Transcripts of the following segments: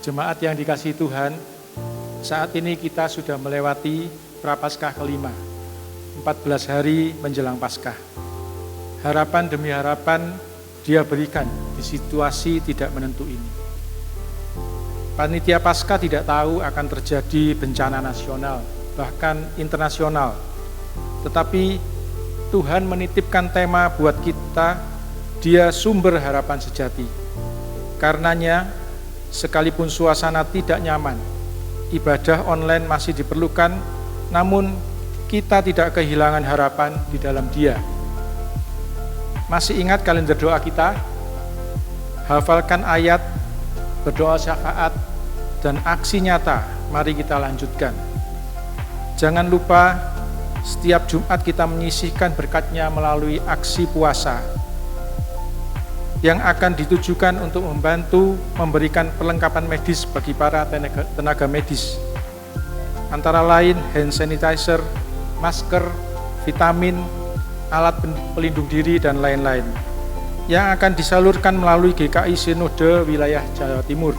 Jemaat yang dikasihi Tuhan, saat ini kita sudah melewati Prapaskah kelima, 14 hari menjelang Paskah. Harapan demi harapan Dia berikan di situasi tidak menentu ini. Panitia Paskah tidak tahu akan terjadi bencana nasional, bahkan internasional. Tetapi Tuhan menitipkan tema buat kita, Dia sumber harapan sejati. Karenanya, sekalipun suasana tidak nyaman, ibadah online masih diperlukan, namun kita tidak kehilangan harapan di dalam Dia. Masih ingat kalender doa kita? Hafalkan ayat, berdoa syafaat, dan aksi nyata. Mari kita lanjutkan. Jangan lupa, setiap Jumat kita menyisihkan berkat-Nya melalui aksi puasa yang akan ditujukan untuk membantu memberikan perlengkapan medis bagi para tenaga medis. Antara lain hand sanitizer, masker, vitamin, alat pelindung diri, dan lain-lain, yang akan disalurkan melalui GKI Sinode Wilayah Jawa Timur.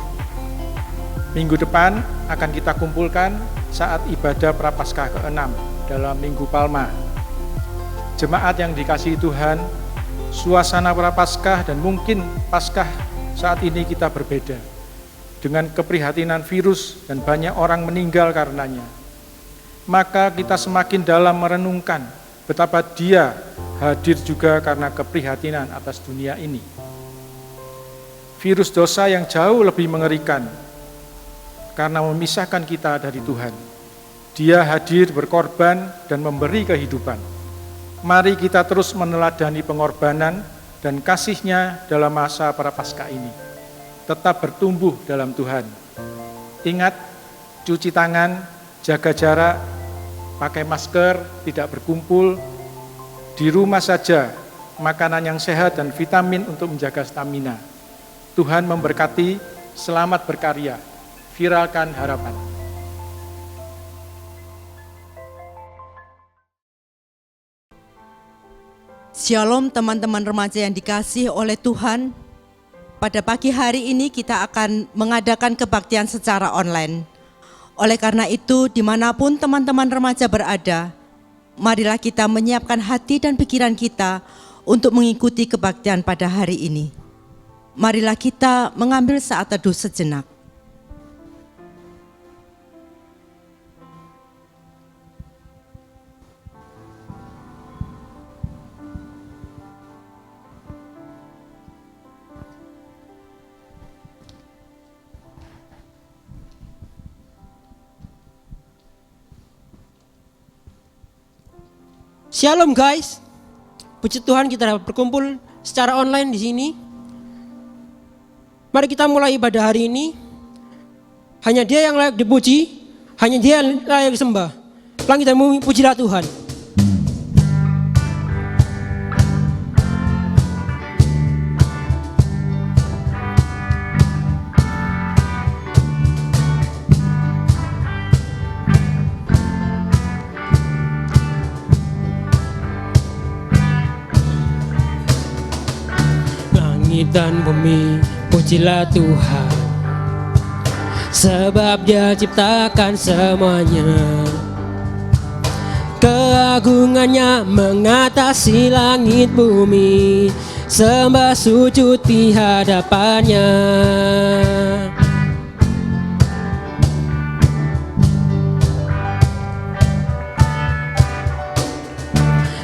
Minggu depan akan kita kumpulkan saat ibadah Prapaskah ke-6 dalam Minggu Palma. Jemaat yang dikasihi Tuhan, suasana Prapaskah dan mungkin Paskah saat ini kita berbeda, dengan keprihatinan virus dan banyak orang meninggal karenanya. Maka kita semakin dalam merenungkan betapa Dia hadir juga karena keprihatinan atas dunia ini. Virus dosa yang jauh lebih mengerikan karena memisahkan kita dari Tuhan. Dia hadir berkorban dan memberi kehidupan. Mari kita terus meneladani pengorbanan dan kasih-Nya dalam masa Prapaskah ini. Tetap bertumbuh dalam Tuhan. Ingat, cuci tangan, jaga jarak, pakai masker, tidak berkumpul. Di rumah saja, makanan yang sehat dan vitamin untuk menjaga stamina. Tuhan memberkati, selamat berkarya, viralkan harapan. Shalom teman-teman remaja yang dikasihi oleh Tuhan. Pada pagi hari ini kita akan mengadakan kebaktian secara online. Oleh karena itu, dimanapun teman-teman remaja berada, marilah kita menyiapkan hati dan pikiran kita untuk mengikuti kebaktian pada hari ini. Marilah kita mengambil saat teduh sejenak. Shalom guys, puji Tuhan kita dapat berkumpul secara online di sini. Mari kita mulai ibadah hari ini. Hanya Dia yang layak dipuji, hanya Dia yang layak disembah. Langit dan bumi, pujilah Tuhan. Dan bumi, pujilah Tuhan, sebab Dia ciptakan semuanya. Keagungannya mengatasi langit bumi, sembah sujud di hadapannya.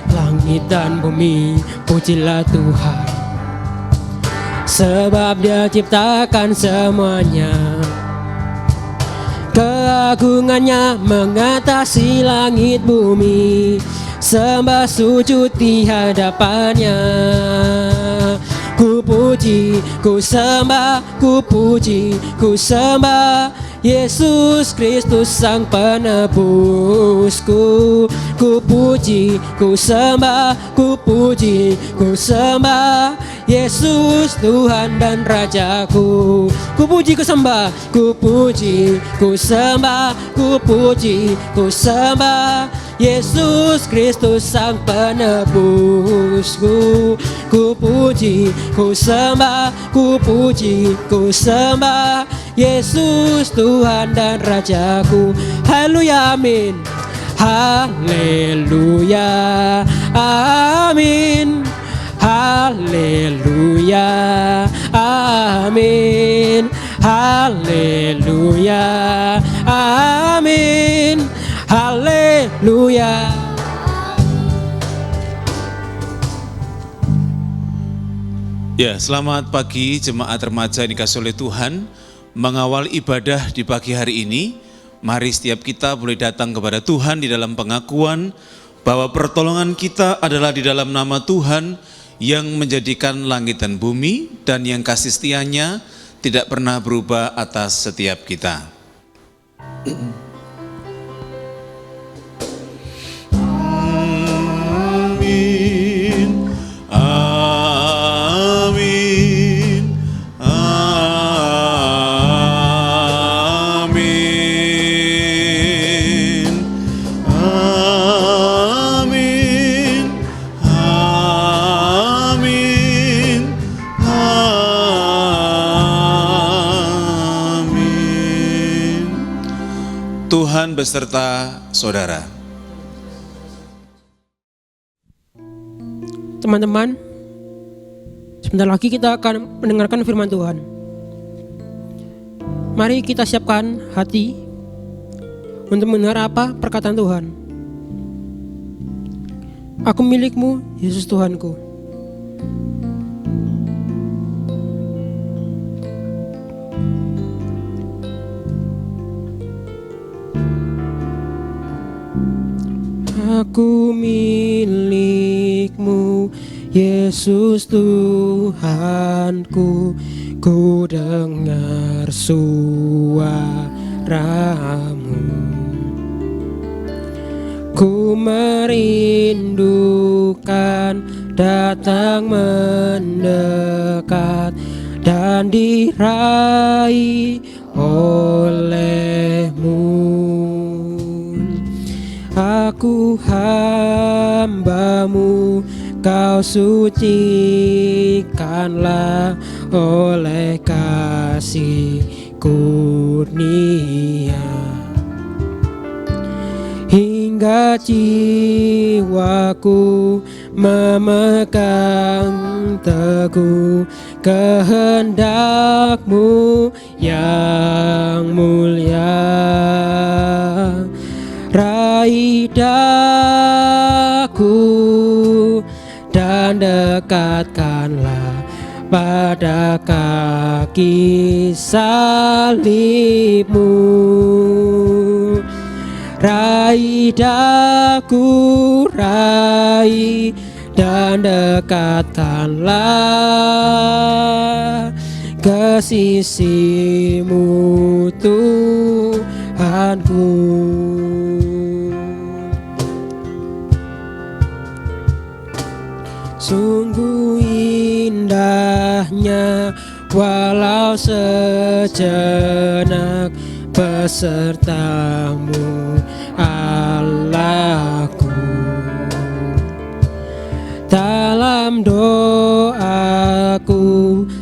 Langit dan bumi, pujilah Tuhan, sebab Dia ciptakan semuanya. Keagungannya mengatasi langit bumi, sembah sujud di hadapannya. Ku puji, ku sembah, ku puji, ku sembah Yesus Kristus Sang Penebusku. Ku puji, ku sembah, ku puji, ku sembah Yesus Tuhan dan Rajaku. Ku puji, ku sembah, ku puji, ku sembah, ku puji, ku sembah Yesus Kristus Sang Penebusku. Ku puji, ku sembah, ku puji, ku sembah Yesus Tuhan dan Rajaku. Haleluya, amin. Haleluya, amin. Haleluya, amin. Haleluya, amin. Haleluya. Ya, selamat pagi jemaat remaja yang dikasihi oleh Tuhan. Mengawal ibadah di pagi hari ini, mari setiap kita boleh datang kepada Tuhan di dalam pengakuan bahwa pertolongan kita adalah di dalam nama Tuhan yang menjadikan langit dan bumi dan yang kasih setianya tidak pernah berubah atas setiap kita. Amin. Amin. Amin. Amin. Amin. Amin. Tuhan beserta saudara. Teman-teman, sebentar lagi kita akan mendengarkan firman Tuhan. Mari kita siapkan hati untuk mendengar apa perkataan Tuhan. Aku milikmu, Yesus Tuhanku. Aku milikmu, Yesus Tuhanku. Ku dengar suaramu, ku merindukan datang mendekat dan diraih olehmu. Aku hambamu, kau sucikanlah oleh kasih kurnia, hingga jiwaku memegang teguh kehendakmu yang mulia. Raih daku dan dekatkanlah pada kaki salibmu. Raih daku, raih dan dekatkanlah ke sisimu Tuhanku. Sungguh indahnya walau sejenak besertamu Allahku. Dalam doaku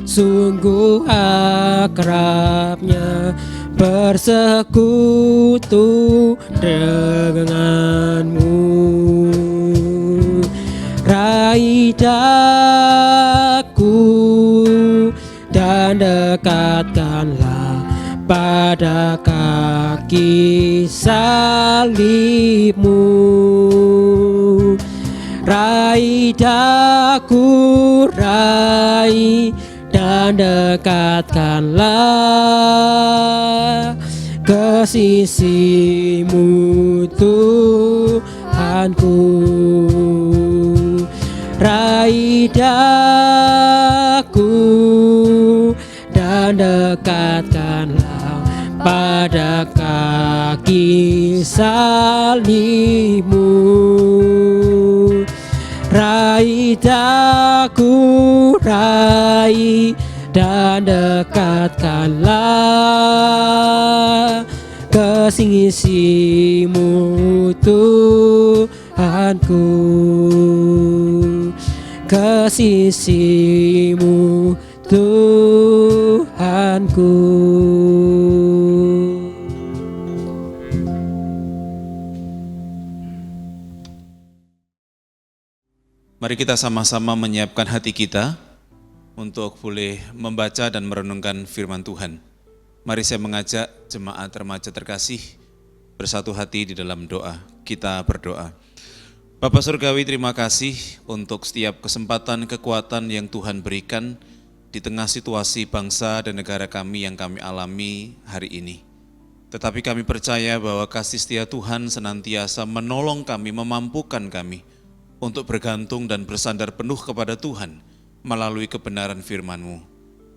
sungguh akrabnya bersekutu denganmu. Raih daku dan dekatkanlah pada kaki salibmu. Raih daku, raih dan dekatkanlah ke sisimu Tuhanku. Raih daku dan dekatkanlah pada kaki salibmu. Raih daku, raih dan dekatkanlah ke sisimu Tuhanku. Ke sisimu Tuhanku. Mari kita sama-sama menyiapkan hati kita untuk boleh membaca dan merenungkan firman Tuhan. Mari saya mengajak jemaat remaja terkasih bersatu hati di dalam doa. Kita berdoa. Bapa Surgawi, terima kasih untuk setiap kesempatan kekuatan yang Tuhan berikan di tengah situasi bangsa dan negara kami yang kami alami hari ini. Tetapi kami percaya bahwa kasih setia Tuhan senantiasa menolong kami, memampukan kami untuk bergantung dan bersandar penuh kepada Tuhan melalui kebenaran firman-Mu.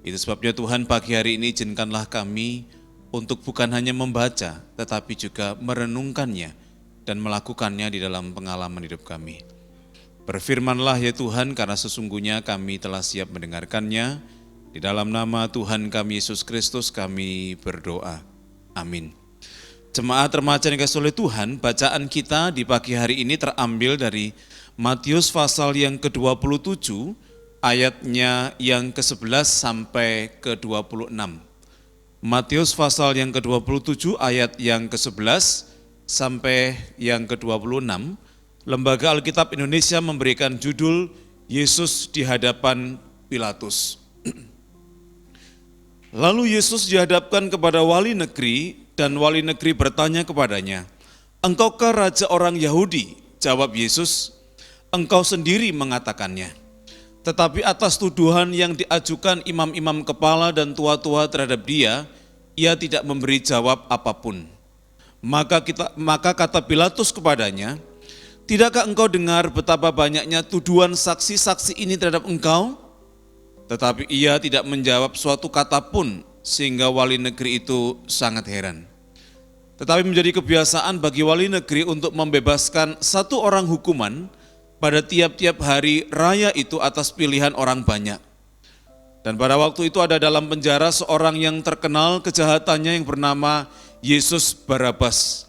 Itu sebabnya Tuhan pagi hari ini izinkanlah kami untuk bukan hanya membaca, tetapi juga merenungkannya dan melakukannya di dalam pengalaman hidup kami. Berfirmanlah ya Tuhan, karena sesungguhnya kami telah siap mendengarkannya. Di dalam nama Tuhan kami Yesus Kristus kami berdoa. Amin. Jemaat remaja yang dikasihi oleh Tuhan, bacaan kita di pagi hari ini terambil dari Matius pasal yang ke-27, ayatnya yang ke-11 sampai ke-26. Matius pasal yang ke-27, ayat yang ke-11 sampai yang ke-26. Lembaga Alkitab Indonesia memberikan judul Yesus di hadapan Pilatus. Lalu Yesus dihadapkan kepada wali negeri dan wali negeri bertanya kepadanya, "Engkaukah raja orang Yahudi?" Jawab Yesus, "Engkau sendiri mengatakannya." Tetapi atas tuduhan yang diajukan imam-imam kepala dan tua-tua terhadap dia, ia tidak memberi jawab apapun. Maka kata Pilatus kepadanya, "Tidakkah engkau dengar betapa banyaknya tuduhan saksi-saksi ini terhadap engkau?" Tetapi ia tidak menjawab suatu kata pun, sehingga wali negeri itu sangat heran. Tetapi menjadi kebiasaan bagi wali negeri untuk membebaskan satu orang hukuman pada tiap-tiap hari raya itu atas pilihan orang banyak. Dan pada waktu itu ada dalam penjara seorang yang terkenal kejahatannya yang bernama Yesus Barabas.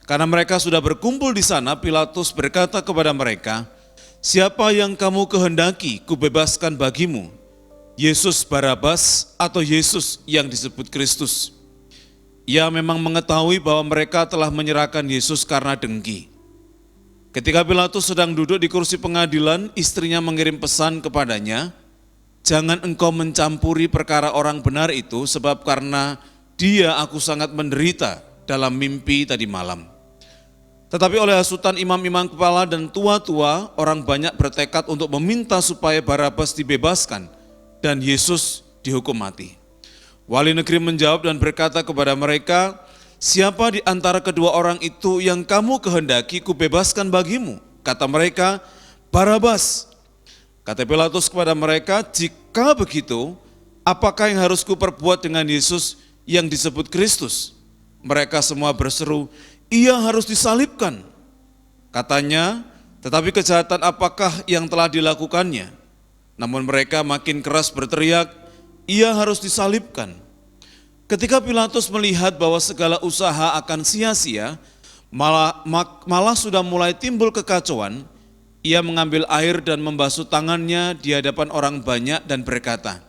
Karena mereka sudah berkumpul di sana, Pilatus berkata kepada mereka, "Siapa yang kamu kehendaki kubebaskan bagimu? Yesus Barabas atau Yesus yang disebut Kristus?" Ia memang mengetahui bahwa mereka telah menyerahkan Yesus karena dengki. Ketika Pilatus sedang duduk di kursi pengadilan, istrinya mengirim pesan kepadanya, "Jangan engkau mencampuri perkara orang benar itu, sebab karena dia aku sangat menderita dalam mimpi tadi malam." Tetapi oleh hasutan imam-imam kepala dan tua-tua, orang banyak bertekad untuk meminta supaya Barabas dibebaskan dan Yesus dihukum mati. Wali negeri menjawab dan berkata kepada mereka, "Siapa di antara kedua orang itu yang kamu kehendaki kubebaskan bagimu?" Kata mereka, "Barabas." Kata Pilatus kepada mereka, "Jika begitu, apakah yang harus kuperbuat dengan Yesus yang disebut Kristus?" Mereka semua berseru, "Ia harus disalibkan." Katanya, "Tetapi kejahatan apakah yang telah dilakukannya?" Namun mereka makin keras berteriak, "Ia harus disalibkan." Ketika Pilatus melihat bahwa segala usaha akan sia-sia, malah sudah mulai timbul kekacauan, ia mengambil air dan membasuh tangannya di hadapan orang banyak dan berkata,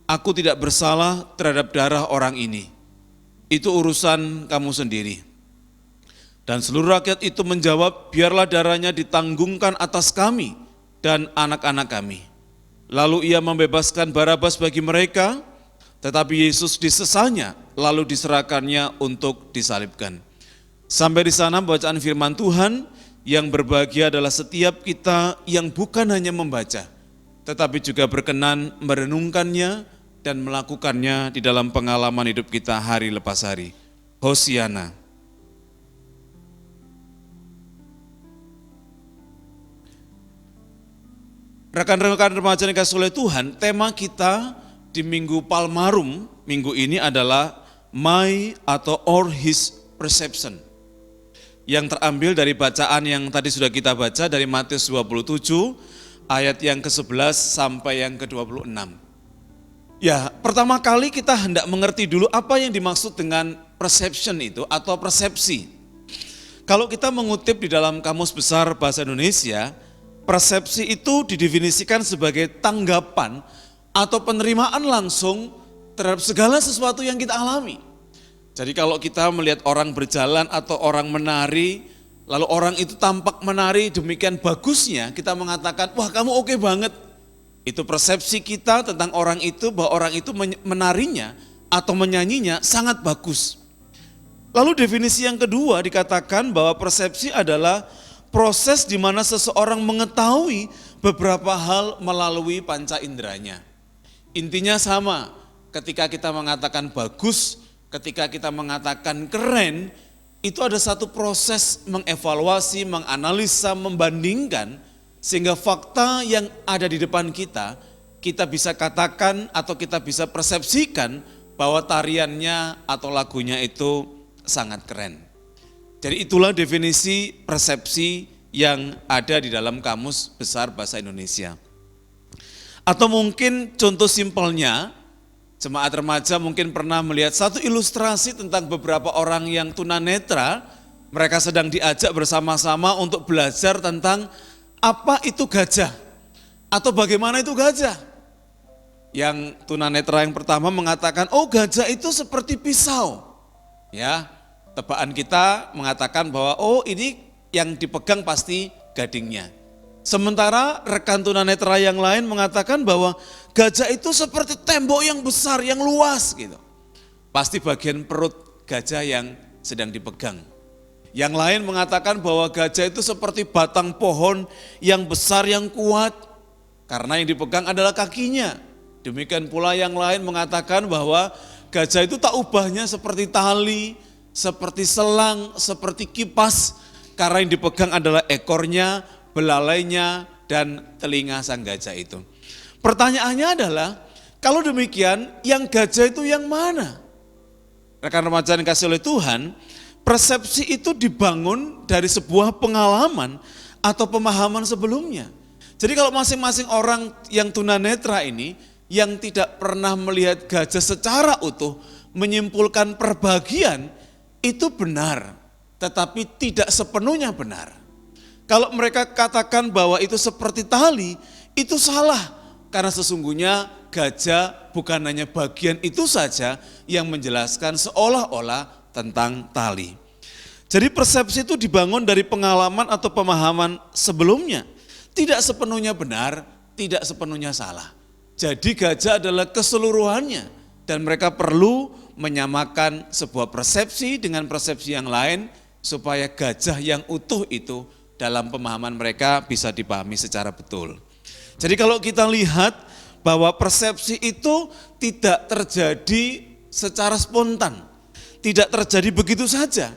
"Aku tidak bersalah terhadap darah orang ini. Itu urusan kamu sendiri." Dan seluruh rakyat itu menjawab, "Biarlah darahnya ditanggungkan atas kami dan anak-anak kami." Lalu ia membebaskan Barabas bagi mereka, tetapi Yesus disesanya, lalu diserahkannya untuk disalibkan. Sampai di sana bacaan firman Tuhan. Yang berbahagia adalah setiap kita yang bukan hanya membaca, tetapi juga berkenan merenungkannya dan melakukannya di dalam pengalaman hidup kita hari lepas hari. Hosiana. Rekan-rekan remaja yang dikasihi oleh Tuhan, tema kita di Minggu Palmarum minggu ini adalah My atau or His Perception. Yang terambil dari bacaan yang tadi sudah kita baca dari Matius 27 ayat yang ke-11 sampai yang ke-26. Ya, pertama kali kita hendak mengerti dulu apa yang dimaksud dengan perception itu atau persepsi. Kalau kita mengutip di dalam Kamus Besar Bahasa Indonesia, persepsi itu didefinisikan sebagai tanggapan atau penerimaan langsung terhadap segala sesuatu yang kita alami. Jadi kalau kita melihat orang berjalan atau orang menari, lalu orang itu tampak menari demikian bagusnya, kita mengatakan, wah kamu oke banget. Itu persepsi kita tentang orang itu, bahwa orang itu menarinya atau menyanyinya sangat bagus. Lalu definisi yang kedua dikatakan bahwa persepsi adalah proses di mana seseorang mengetahui beberapa hal melalui panca inderanya. Intinya sama, ketika kita mengatakan bagus, ketika kita mengatakan keren, itu ada satu proses mengevaluasi, menganalisa, membandingkan, sehingga fakta yang ada di depan kita, kita bisa katakan atau kita bisa persepsikan bahwa tariannya atau lagunya itu sangat keren. Jadi itulah definisi persepsi yang ada di dalam Kamus Besar Bahasa Indonesia. Atau mungkin contoh simpelnya, jemaat remaja mungkin pernah melihat satu ilustrasi tentang beberapa orang yang tunanetra. Mereka sedang diajak bersama-sama untuk belajar tentang apa itu gajah atau bagaimana itu gajah. Yang tunanetra yang pertama mengatakan, oh gajah itu seperti pisau. Ya, tebakan kita mengatakan bahwa oh ini yang dipegang pasti gadingnya. Sementara rekan tunanetra yang lain mengatakan bahwa gajah itu seperti tembok yang besar, yang luas gitu. Pasti bagian perut gajah yang sedang dipegang. Yang lain mengatakan bahwa gajah itu seperti batang pohon yang besar, yang kuat. Karena yang dipegang adalah kakinya. Demikian pula yang lain mengatakan bahwa gajah itu tak ubahnya seperti tali, seperti selang, seperti kipas. Karena yang dipegang adalah ekornya, belalainya, dan telinga sang gajah itu. Pertanyaannya adalah, kalau demikian yang gajah itu yang mana? Rekan remaja yang dikasih oleh Tuhan, persepsi itu dibangun dari sebuah pengalaman atau pemahaman sebelumnya. Jadi kalau masing-masing orang yang tunanetra ini, yang tidak pernah melihat gajah secara utuh, menyimpulkan perbagian, itu benar, tetapi tidak sepenuhnya benar. Kalau mereka katakan bahwa itu seperti tali, itu salah. Karena sesungguhnya gajah bukan hanya bagian itu saja yang menjelaskan seolah-olah tentang tali. Jadi persepsi itu dibangun dari pengalaman atau pemahaman sebelumnya. Tidak sepenuhnya benar, tidak sepenuhnya salah. Jadi gajah adalah keseluruhannya dan mereka perlu menyamakan sebuah persepsi dengan persepsi yang lain supaya gajah yang utuh itu dalam pemahaman mereka bisa dipahami secara betul. Jadi kalau kita lihat bahwa persepsi itu tidak terjadi secara spontan, tidak terjadi begitu saja.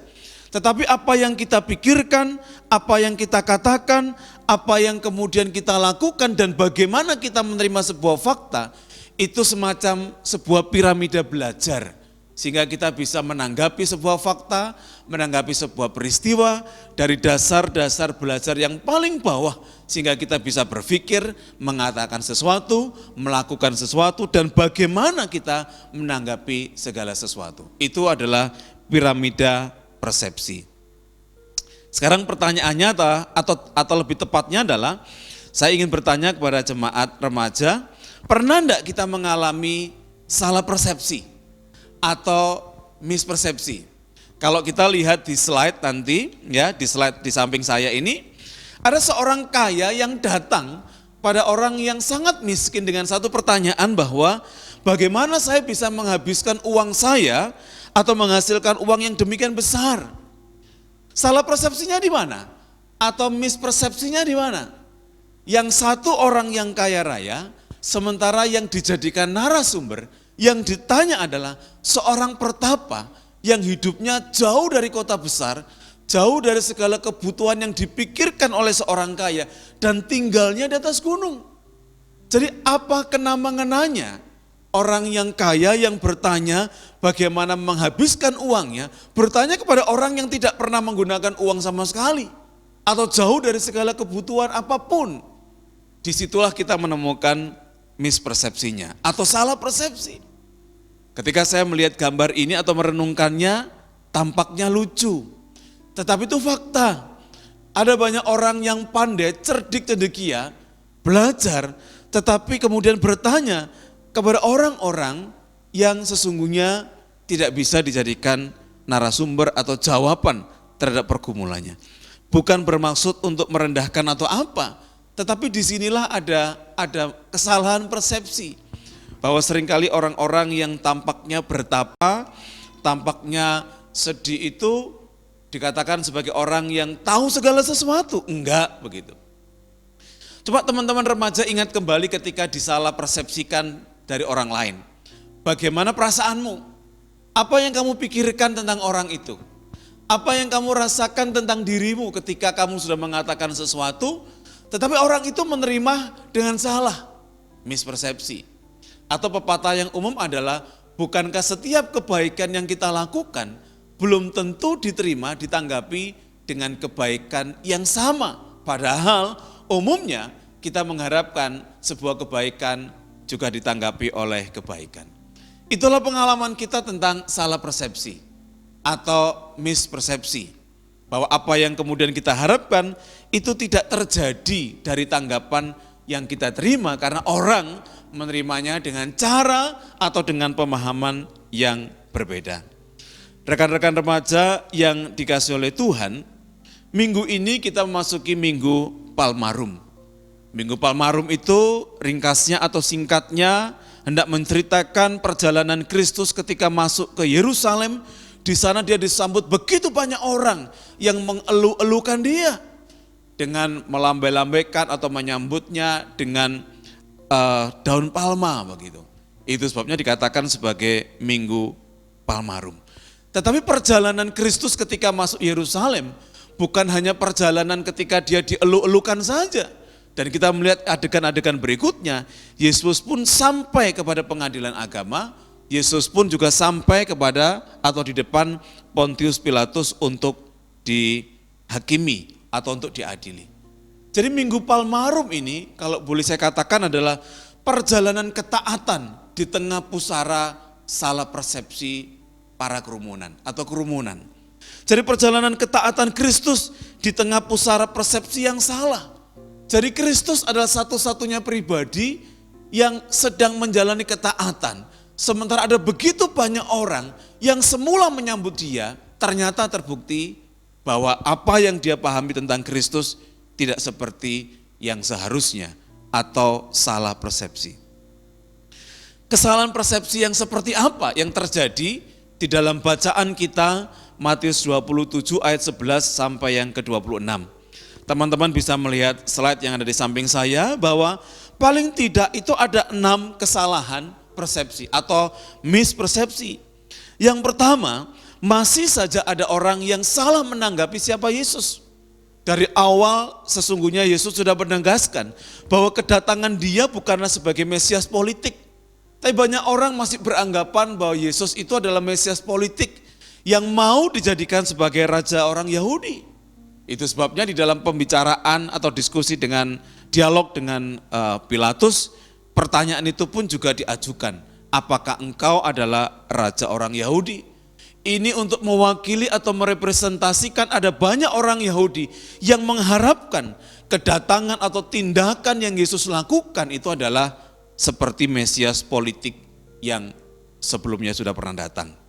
Tetapi apa yang kita pikirkan, apa yang kita katakan, apa yang kemudian kita lakukan dan bagaimana kita menerima sebuah fakta, itu semacam sebuah piramida belajar. Sehingga kita bisa menanggapi sebuah fakta, menanggapi sebuah peristiwa dari dasar-dasar belajar yang paling bawah. Sehingga kita bisa berpikir, mengatakan sesuatu, melakukan sesuatu, dan bagaimana kita menanggapi segala sesuatu. Itu adalah piramida persepsi. Sekarang pertanyaannya atau lebih tepatnya adalah, saya ingin bertanya kepada jemaat remaja, pernah enggak kita mengalami salah persepsi atau mispersepsi? Kalau kita lihat di slide nanti, ya di slide di samping saya ini, ada seorang kaya yang datang pada orang yang sangat miskin dengan satu pertanyaan bahwa bagaimana saya bisa menghabiskan uang saya atau menghasilkan uang yang demikian besar. Salah persepsinya di mana? Atau mispersepsinya di mana? Yang satu orang yang kaya raya, sementara yang dijadikan narasumber, yang ditanya adalah seorang pertapa yang hidupnya jauh dari kota besar, jauh dari segala kebutuhan yang dipikirkan oleh seorang kaya, dan tinggalnya di atas gunung. Jadi apa kena mengenanya? Orang yang kaya yang bertanya bagaimana menghabiskan uangnya, bertanya kepada orang yang tidak pernah menggunakan uang sama sekali, atau jauh dari segala kebutuhan apapun. Disitulah kita menemukan mispersepsinya, atau salah persepsi. Ketika saya melihat gambar ini atau merenungkannya, tampaknya lucu. Tetapi itu fakta. Ada banyak orang yang pandai, cerdik, cendekia, belajar, tetapi kemudian bertanya kepada orang-orang yang sesungguhnya tidak bisa dijadikan narasumber atau jawaban terhadap pergumulannya. bukan bermaksud untuk merendahkan atau apa, tetapi disinilah ada kesalahan persepsi. Bahwa seringkali orang-orang yang tampaknya bertapa, tampaknya sedih itu dikatakan sebagai orang yang tahu segala sesuatu. Enggak begitu. Coba teman-teman remaja ingat kembali ketika disalah persepsikan dari orang lain. Bagaimana perasaanmu? Apa yang kamu pikirkan tentang orang itu? Apa yang kamu rasakan tentang dirimu ketika kamu sudah mengatakan sesuatu, tetapi orang itu menerima dengan salah, mispersepsi. Atau pepatah yang umum adalah, bukankah setiap kebaikan yang kita lakukan belum tentu diterima, ditanggapi dengan kebaikan yang sama. Padahal umumnya kita mengharapkan sebuah kebaikan juga ditanggapi oleh kebaikan. Itulah pengalaman kita tentang salah persepsi atau mispersepsi. Bahwa apa yang kemudian kita harapkan itu tidak terjadi dari tanggapan yang kita terima karena orang menerimanya dengan cara atau dengan pemahaman yang berbeda. Rekan-rekan remaja yang dikasihi oleh Tuhan, minggu ini kita memasuki Minggu Palmarum. Minggu Palmarum itu ringkasnya atau singkatnya hendak menceritakan perjalanan Kristus ketika masuk ke Yerusalem. Di sana dia disambut begitu banyak orang yang mengeluh-elukan dia dengan melambai-lambaikan atau menyambutnya dengan daun palma begitu. Itu sebabnya dikatakan sebagai Minggu Palmarum. Tetapi perjalanan Kristus ketika masuk Yerusalem bukan hanya perjalanan ketika dia dielu-elukan saja. Dan kita melihat adegan-adegan berikutnya, Yesus pun sampai kepada pengadilan agama, Yesus pun juga sampai kepada atau di depan Pontius Pilatus untuk dihakimi atau untuk diadili. Jadi Minggu Palmarum ini kalau boleh saya katakan adalah perjalanan ketaatan di tengah pusara salah persepsi para kerumunan atau kerumunan. Jadi perjalanan ketaatan Kristus di tengah pusara persepsi yang salah. Jadi Kristus adalah satu-satunya pribadi yang sedang menjalani ketaatan. Sementara ada begitu banyak orang yang semula menyambut dia, ternyata terbukti bahwa apa yang dia pahami tentang Kristus tidak seperti yang seharusnya atau salah persepsi. Kesalahan persepsi yang seperti apa yang terjadi di dalam bacaan kita Matius 27 ayat 11 sampai yang ke-26. Teman-teman bisa melihat slide yang ada di samping saya bahwa paling tidak itu ada 6 kesalahan persepsi atau mispersepsi. Yang pertama, masih saja ada orang yang salah menanggapi siapa Yesus. Dari awal sesungguhnya Yesus sudah menegaskan bahwa kedatangan dia bukanlah sebagai Mesias politik. Tapi banyak orang masih beranggapan bahwa Yesus itu adalah Mesias politik yang mau dijadikan sebagai raja orang Yahudi. Itu sebabnya di dalam pembicaraan atau diskusi dengan dialog dengan Pilatus, pertanyaan itu pun juga diajukan. Apakah engkau adalah raja orang Yahudi? Ini untuk mewakili atau merepresentasikan ada banyak orang Yahudi yang mengharapkan kedatangan atau tindakan yang Yesus lakukan itu adalah seperti Mesias politik yang sebelumnya sudah pernah datang.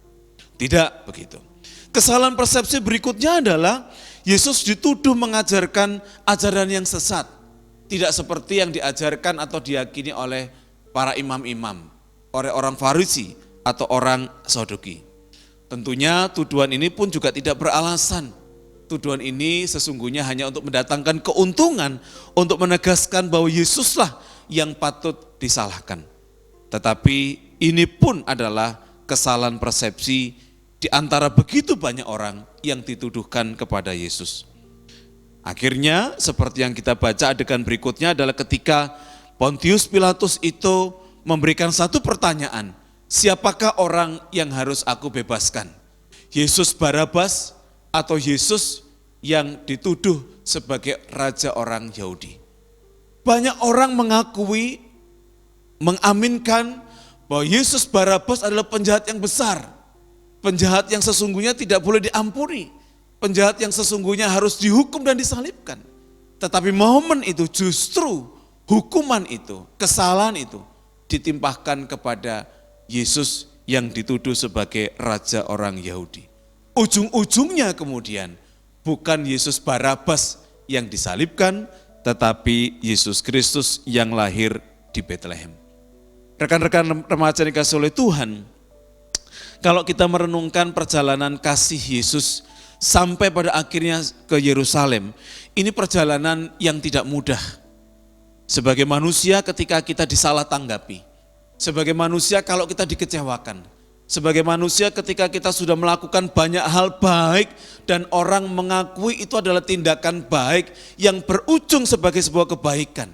Tidak begitu. Kesalahan persepsi berikutnya adalah Yesus dituduh mengajarkan ajaran yang sesat. Tidak seperti yang diajarkan atau diyakini oleh para imam-imam, oleh orang Farisi atau orang Saduki. Tentunya tuduhan ini pun juga tidak beralasan. Tuduhan ini sesungguhnya hanya untuk mendatangkan keuntungan, untuk menegaskan bahwa Yesuslah yang patut disalahkan. Tetapi ini pun adalah kesalahan persepsi di antara begitu banyak orang yang dituduhkan kepada Yesus. Akhirnya seperti yang kita baca adegan berikutnya adalah ketika Pontius Pilatus itu memberikan satu pertanyaan, siapakah orang yang harus aku bebaskan? Yesus Barabas atau Yesus yang dituduh sebagai raja orang Yahudi? Banyak orang mengakui, mengaminkan bahwa Yesus Barabas adalah penjahat yang besar. Penjahat yang sesungguhnya tidak boleh diampuni. Penjahat yang sesungguhnya harus dihukum dan disalibkan. Tetapi momen itu justru hukuman itu, kesalahan itu ditimpahkan kepada Yesus yang dituduh sebagai raja orang Yahudi. Ujung-ujungnya kemudian bukan Yesus Barabas yang disalibkan, tetapi Yesus Kristus yang lahir di Bethlehem. Rekan-rekan remaja yang dikasihi oleh Tuhan, kalau kita merenungkan perjalanan kasih Yesus sampai pada akhirnya ke Yerusalem, ini perjalanan yang tidak mudah. Sebagai manusia ketika kita disalah tanggapi, sebagai manusia kalau kita dikecewakan, sebagai manusia ketika kita sudah melakukan banyak hal baik dan orang mengakui itu adalah tindakan baik yang berujung sebagai sebuah kebaikan.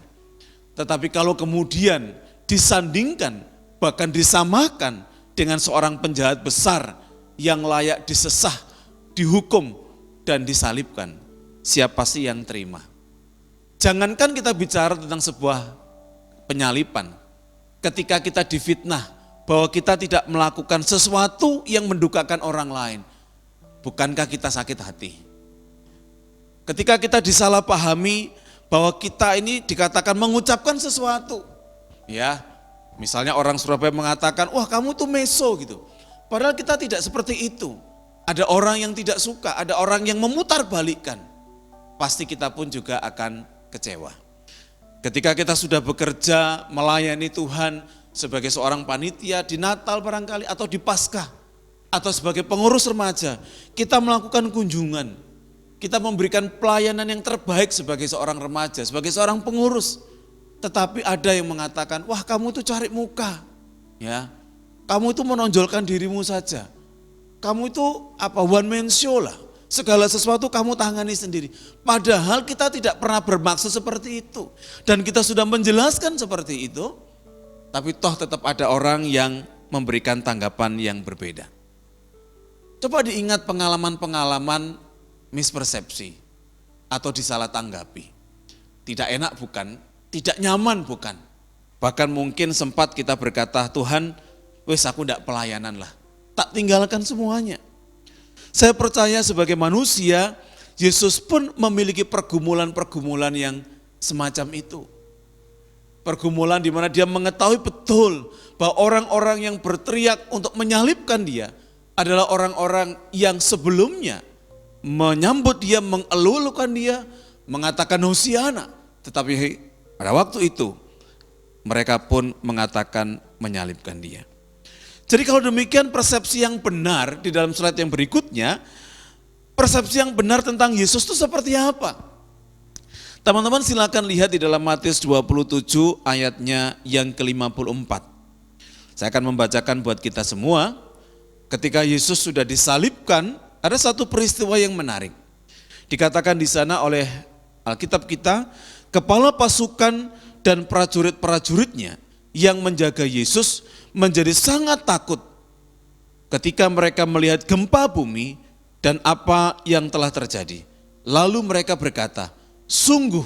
Tetapi kalau kemudian disandingkan, bahkan disamakan dengan seorang penjahat besar yang layak disesah, dihukum, dan disalibkan, siapa sih yang terima? Jangankan kita bicara tentang sebuah penyalipan, ketika kita difitnah bahwa kita tidak melakukan sesuatu yang mendukakan orang lain, bukankah kita sakit hati? Ketika kita disalahpahami bahwa kita ini dikatakan mengucapkan sesuatu, ya, misalnya orang Surabaya mengatakan, wah kamu tuh meso gitu. Padahal kita tidak seperti itu. Ada orang yang tidak suka, ada orang yang memutarbalikkan. Pasti kita pun juga akan kecewa. Ketika kita sudah bekerja melayani Tuhan sebagai seorang panitia di Natal barangkali atau di Paskah atau sebagai pengurus remaja, kita melakukan kunjungan. Kita memberikan pelayanan yang terbaik sebagai seorang remaja, sebagai seorang pengurus. Tetapi ada yang mengatakan, wah kamu itu cari muka, ya, kamu itu menonjolkan dirimu saja, kamu itu one man show lah, segala sesuatu kamu tangani sendiri. Padahal kita tidak pernah bermaksud seperti itu, dan kita sudah menjelaskan seperti itu, tapi toh tetap ada orang yang memberikan tanggapan yang berbeda. Coba diingat pengalaman-pengalaman mispersepsi atau disalah tanggapi. Tidak enak bukan? Tidak nyaman bukan? Bahkan mungkin sempat kita berkata, Tuhan, wes aku tidak pelayanan lah, tak tinggalkan semuanya. Saya percaya sebagai manusia, Yesus pun memiliki pergumulan-pergumulan yang semacam itu. Pergumulan di mana dia mengetahui betul bahwa orang-orang yang berteriak untuk menyalibkan dia adalah orang-orang yang sebelumnya menyambut dia, mengelulukan dia, mengatakan Hosiana. Tetapi pada waktu itu, mereka pun mengatakan menyalibkan dia. Jadi kalau demikian persepsi yang benar di dalam slide yang berikutnya, persepsi yang benar tentang Yesus itu seperti apa? Teman-teman silakan lihat di dalam Matius 27 ayatnya yang ke-54. Saya akan membacakan buat kita semua. Ketika Yesus sudah disalibkan, ada satu peristiwa yang menarik. Dikatakan di sana oleh Alkitab kita, kepala pasukan dan prajurit-prajuritnya yang menjaga Yesus menjadi sangat takut ketika mereka melihat gempa bumi dan apa yang telah terjadi. Lalu mereka berkata, sungguh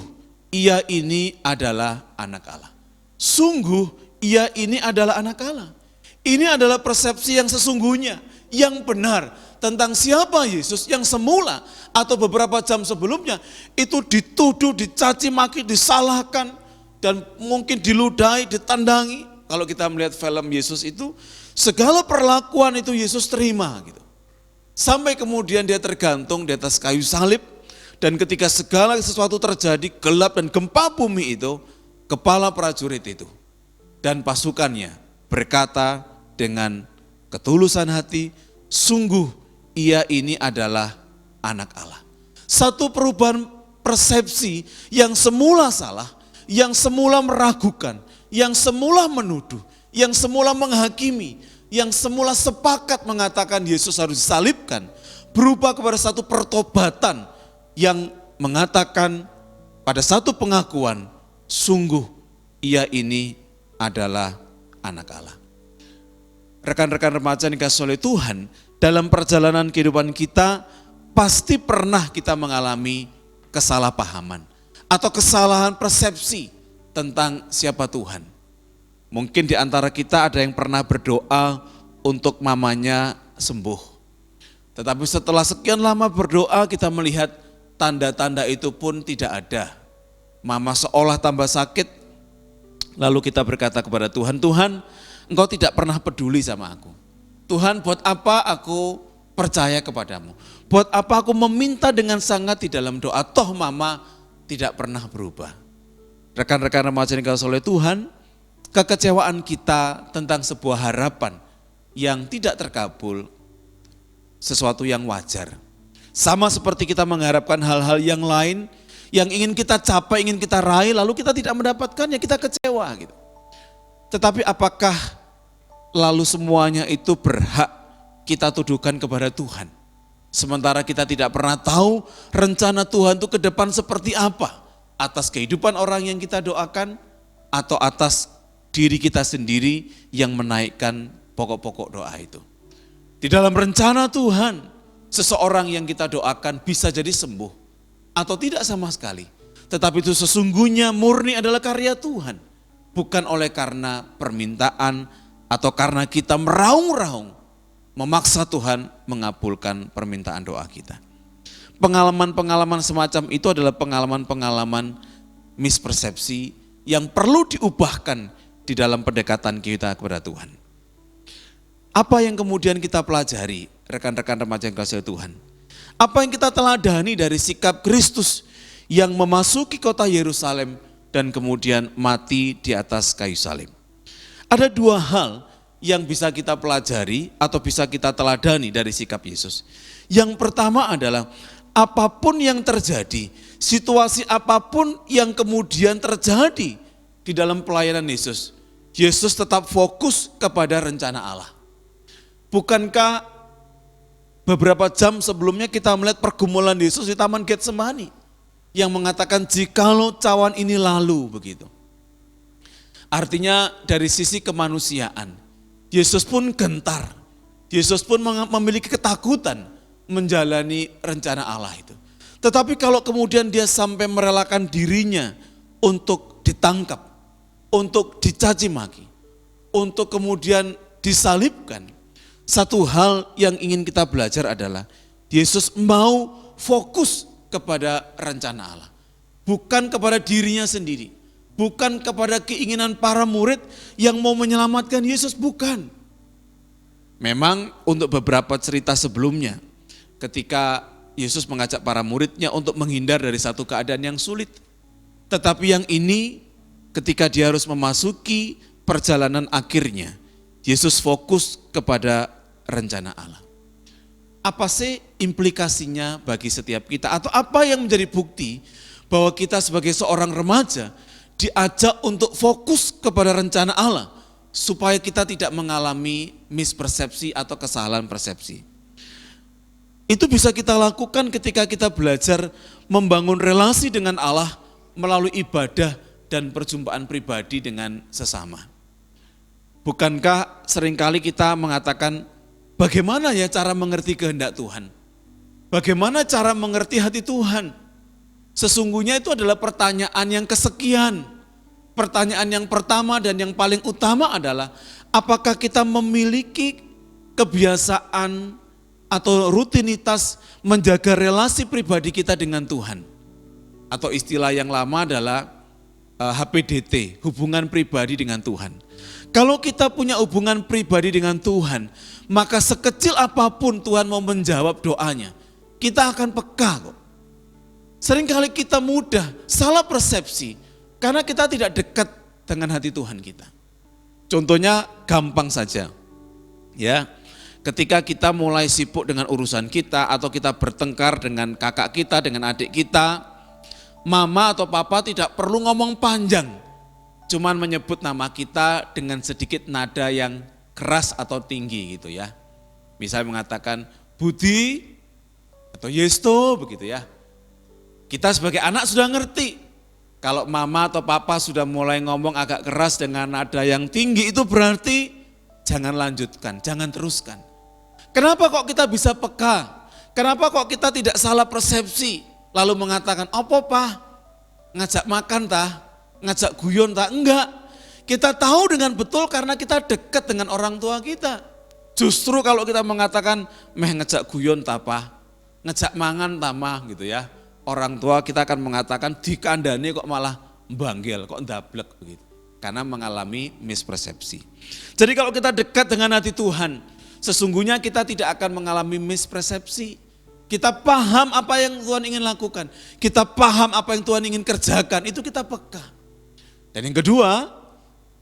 ia ini adalah anak Allah. Sungguh ia ini adalah anak Allah. Ini adalah persepsi yang sesungguhnya, yang benar tentang siapa Yesus yang semula atau beberapa jam sebelumnya itu dituduh, dicaci maki, disalahkan, dan mungkin diludahi, ditandangi. Kalau kita melihat film Yesus itu, segala perlakuan itu Yesus terima gitu. Sampai kemudian dia tergantung di atas kayu salib, dan ketika segala sesuatu terjadi, gelap dan gempa bumi itu, kepala prajurit itu dan pasukannya berkata dengan ketulusan hati, sungguh ia ini adalah anak Allah. Satu perubahan persepsi yang semula salah, yang semula meragukan, yang semula menuduh, yang semula menghakimi, yang semula sepakat mengatakan Yesus harus disalibkan, berubah kepada satu pertobatan yang mengatakan pada satu pengakuan, sungguh ia ini adalah anak Allah. Rekan-rekan remaja yang dikasihi oleh Tuhan, dalam perjalanan kehidupan kita pasti pernah kita mengalami kesalahpahaman atau kesalahan persepsi tentang siapa Tuhan. Mungkin di antara kita ada yang pernah berdoa untuk mamanya sembuh. Tetapi setelah sekian lama berdoa kita melihat tanda-tanda itu pun tidak ada. Mama seolah tambah sakit, lalu kita berkata kepada Tuhan, Tuhan, Engkau tidak pernah peduli sama aku. Tuhan, buat apa aku percaya kepadamu? Buat apa aku meminta dengan sangat di dalam doa, toh mama tidak pernah berubah. Rekan-rekan remaja yang dikasihi oleh Tuhan, kekecewaan kita tentang sebuah harapan yang tidak terkabul sesuatu yang wajar. Sama seperti kita mengharapkan hal-hal yang lain yang ingin kita capai, ingin kita raih, lalu kita tidak mendapatkannya, kita kecewa gitu. Tetapi apakah lalu semuanya itu berhak kita tuduhkan kepada Tuhan? Sementara kita tidak pernah tahu rencana Tuhan itu ke depan seperti apa, atas kehidupan orang yang kita doakan atau atas diri kita sendiri yang menaikkan pokok-pokok doa itu. Di dalam rencana Tuhan, seseorang yang kita doakan bisa jadi sembuh atau tidak sama sekali. Tetapi itu sesungguhnya murni adalah karya Tuhan. Bukan oleh karena permintaan atau karena kita meraung-raung memaksa Tuhan mengabulkan permintaan doa kita. Pengalaman-pengalaman semacam itu adalah pengalaman-pengalaman mispersepsi yang perlu diubahkan di dalam pendekatan kita kepada Tuhan. Apa yang kemudian kita pelajari, rekan-rekan remaja yang dikasihi Tuhan? Apa yang kita teladani dari sikap Kristus yang memasuki kota Yerusalem dan kemudian mati di atas kayu salib? Ada dua hal yang bisa kita pelajari atau bisa kita teladani dari sikap Yesus. Yang pertama adalah apapun yang terjadi, situasi apapun yang kemudian terjadi di dalam pelayanan Yesus, Yesus tetap fokus kepada rencana Allah. Bukankah beberapa jam sebelumnya kita melihat pergumulan Yesus di Taman Getsemani yang mengatakan jikalau cawan ini lalu begitu. Artinya dari sisi kemanusiaan, Yesus pun gentar, Yesus pun memiliki ketakutan menjalani rencana Allah itu. Tetapi kalau kemudian dia sampai merelakan dirinya untuk ditangkap, untuk dicaci maki, untuk kemudian disalibkan, satu hal yang ingin kita belajar adalah Yesus mau fokus kepada rencana Allah. Bukan kepada dirinya sendiri. Bukan kepada keinginan para murid yang mau menyelamatkan Yesus, bukan. Memang untuk beberapa cerita sebelumnya, ketika Yesus mengajak para muridnya untuk menghindar dari satu keadaan yang sulit. Tetapi yang ini ketika dia harus memasuki perjalanan akhirnya, Yesus fokus kepada rencana Allah. Apa sih implikasinya bagi setiap kita? Atau apa yang menjadi bukti bahwa kita sebagai seorang remaja diajak untuk fokus kepada rencana Allah supaya kita tidak mengalami mispersepsi atau kesalahan persepsi. Itu bisa kita lakukan ketika kita belajar membangun relasi dengan Allah melalui ibadah dan perjumpaan pribadi dengan sesama. Bukankah seringkali kita mengatakan, bagaimana ya cara mengerti kehendak Tuhan? Bagaimana cara mengerti hati Tuhan? Sesungguhnya itu adalah pertanyaan yang kesekian. Pertanyaan yang pertama dan yang paling utama adalah, apakah kita memiliki kebiasaan atau rutinitas menjaga relasi pribadi kita dengan Tuhan? Atau istilah yang lama adalah HPDT, hubungan pribadi dengan Tuhan. Kalau kita punya hubungan pribadi dengan Tuhan, maka sekecil apapun Tuhan mau menjawab doanya, kita akan peka kok. Seringkali kita mudah salah persepsi karena kita tidak dekat dengan hati Tuhan kita. Contohnya gampang saja. Ya, ketika kita mulai sibuk dengan urusan kita atau kita bertengkar dengan kakak kita, dengan adik kita, mama atau papa tidak perlu ngomong panjang. Cuman menyebut nama kita dengan sedikit nada yang keras atau tinggi gitu ya. Misalnya mengatakan Budi atau Yesto begitu ya. Kita sebagai anak sudah ngerti. Kalau mama atau papa sudah mulai ngomong agak keras dengan nada yang tinggi, itu berarti jangan lanjutkan, jangan teruskan. Kenapa kok kita bisa peka? Kenapa kok kita tidak salah persepsi? Lalu mengatakan, apa pak? Ngajak makan tah? Ngajak guyon tak? Enggak. Kita tahu dengan betul karena kita dekat dengan orang tua kita. Justru kalau kita mengatakan meh ngajak guyon tak apa, ngajak mangan tamah gitu ya. Orang tua kita akan mengatakan dikandani kok malah banggel, kok ndablek begitu. Karena mengalami mispersepsi. Jadi kalau kita dekat dengan hati Tuhan, Sesungguhnya kita tidak akan mengalami mispersepsi. Kita paham apa yang Tuhan ingin lakukan. Kita paham apa yang Tuhan ingin kerjakan, itu kita peka. Dan yang kedua,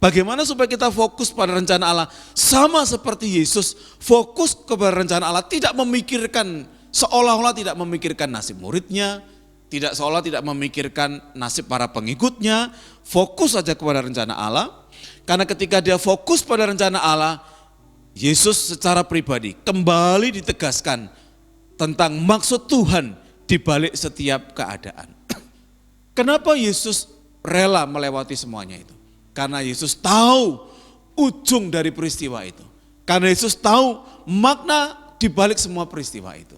bagaimana supaya kita fokus pada rencana Allah. Sama seperti Yesus, fokus kepada rencana Allah. Tidak memikirkan, seolah-olah tidak memikirkan nasib muridnya, seolah tidak memikirkan nasib para pengikutnya. Fokus saja kepada rencana Allah. Karena ketika dia fokus pada rencana Allah, Yesus secara pribadi kembali ditegaskan tentang maksud Tuhan di balik setiap keadaan. Kenapa Yesus rela melewati semuanya itu? Karena Yesus tahu ujung dari peristiwa itu. Karena Yesus tahu makna di balik semua peristiwa itu.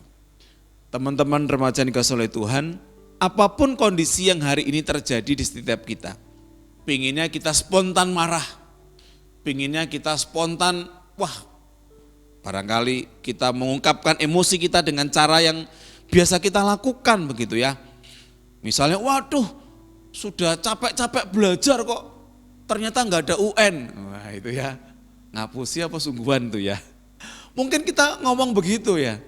Teman-teman remaja yang dikasihi oleh Tuhan, apapun kondisi yang hari ini terjadi di setiap kita, pinginnya kita spontan marah, pinginnya kita spontan, barangkali kita mengungkapkan emosi kita dengan cara yang biasa kita lakukan begitu ya. Misalnya, waduh sudah capek-capek belajar kok ternyata nggak ada UN. Wah itu ya, ngapusi apa sungguhan tuh ya. Mungkin kita ngomong begitu ya.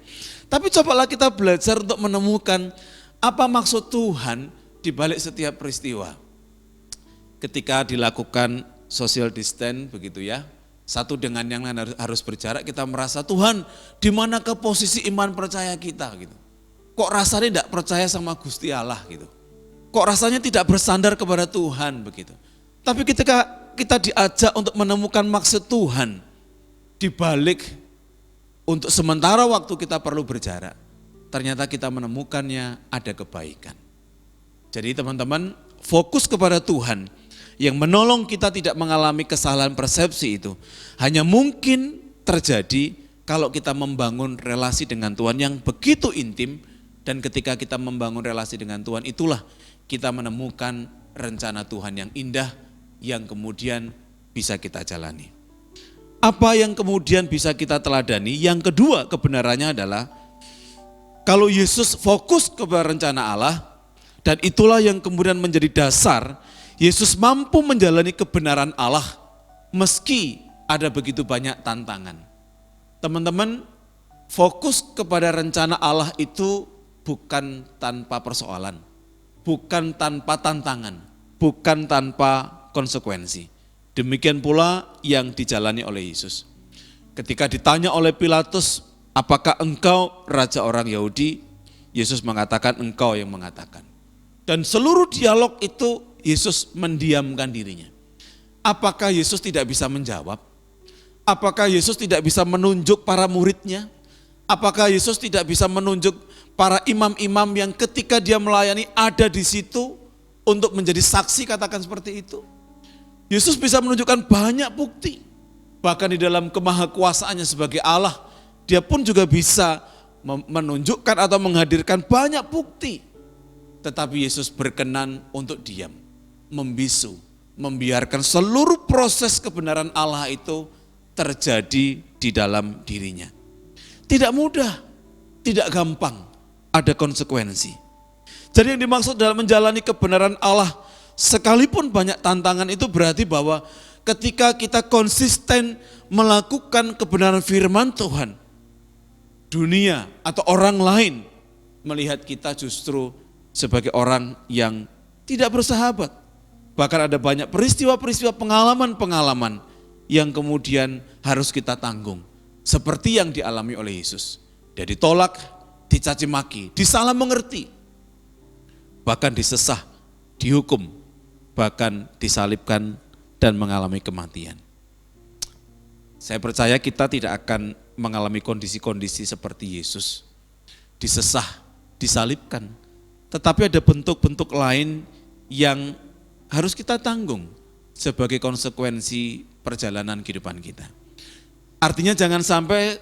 Tapi cobalah kita belajar untuk menemukan apa maksud Tuhan di balik setiap peristiwa. Ketika dilakukan social distance begitu ya, satu dengan yang lain harus berjarak, kita merasa Tuhan di mana ke posisi iman percaya kita gitu. Kok rasanya tidak percaya sama Gusti Allah gitu. Kok rasanya tidak bersandar kepada Tuhan begitu. Tapi ketika kita diajak untuk menemukan maksud Tuhan di balik untuk sementara waktu kita perlu berjarak, ternyata kita menemukannya ada kebaikan. Jadi teman-teman, fokus kepada Tuhan yang menolong kita tidak mengalami kesalahan persepsi itu hanya mungkin terjadi kalau kita membangun relasi dengan Tuhan yang begitu intim, dan ketika kita membangun relasi dengan Tuhan itulah kita menemukan rencana Tuhan yang indah yang kemudian bisa kita jalani. Apa yang kemudian bisa kita teladani? Yang kedua kebenarannya adalah kalau Yesus fokus kepada rencana Allah, dan itulah yang kemudian menjadi dasar Yesus mampu menjalani kebenaran Allah meski ada begitu banyak tantangan. Teman-teman, fokus kepada rencana Allah itu bukan tanpa persoalan, bukan tanpa tantangan, bukan tanpa konsekuensi. Demikian pula yang dijalani oleh Yesus. Ketika ditanya oleh Pilatus, apakah engkau raja orang Yahudi? Yesus mengatakan, engkau yang mengatakan. Dan seluruh dialog itu Yesus mendiamkan dirinya. Apakah Yesus tidak bisa menjawab? Apakah Yesus tidak bisa menunjuk para muridnya? Apakah Yesus tidak bisa menunjuk para imam-imam yang ketika dia melayani ada di situ untuk menjadi saksi, katakan seperti itu? Yesus bisa menunjukkan banyak bukti. Bahkan di dalam kemahakuasaannya sebagai Allah, dia pun juga bisa menunjukkan atau menghadirkan banyak bukti. Tetapi Yesus berkenan untuk diam, membisu, membiarkan seluruh proses kebenaran Allah itu terjadi di dalam dirinya. Tidak mudah, tidak gampang, ada konsekuensi. Jadi yang dimaksud dalam menjalani kebenaran Allah, sekalipun banyak tantangan, itu berarti bahwa ketika kita konsisten melakukan kebenaran firman Tuhan, dunia atau orang lain melihat kita justru sebagai orang yang tidak bersahabat. Bahkan ada banyak peristiwa-peristiwa, pengalaman-pengalaman yang kemudian harus kita tanggung. Seperti yang dialami oleh Yesus. Dia ditolak, dicaci maki, disalah mengerti, bahkan disesah, dihukum, bahkan disalibkan dan mengalami kematian. Saya percaya kita tidak akan mengalami kondisi-kondisi seperti Yesus, disesah, disalibkan. Tetapi ada bentuk-bentuk lain yang harus kita tanggung sebagai konsekuensi perjalanan kehidupan kita. Artinya jangan sampai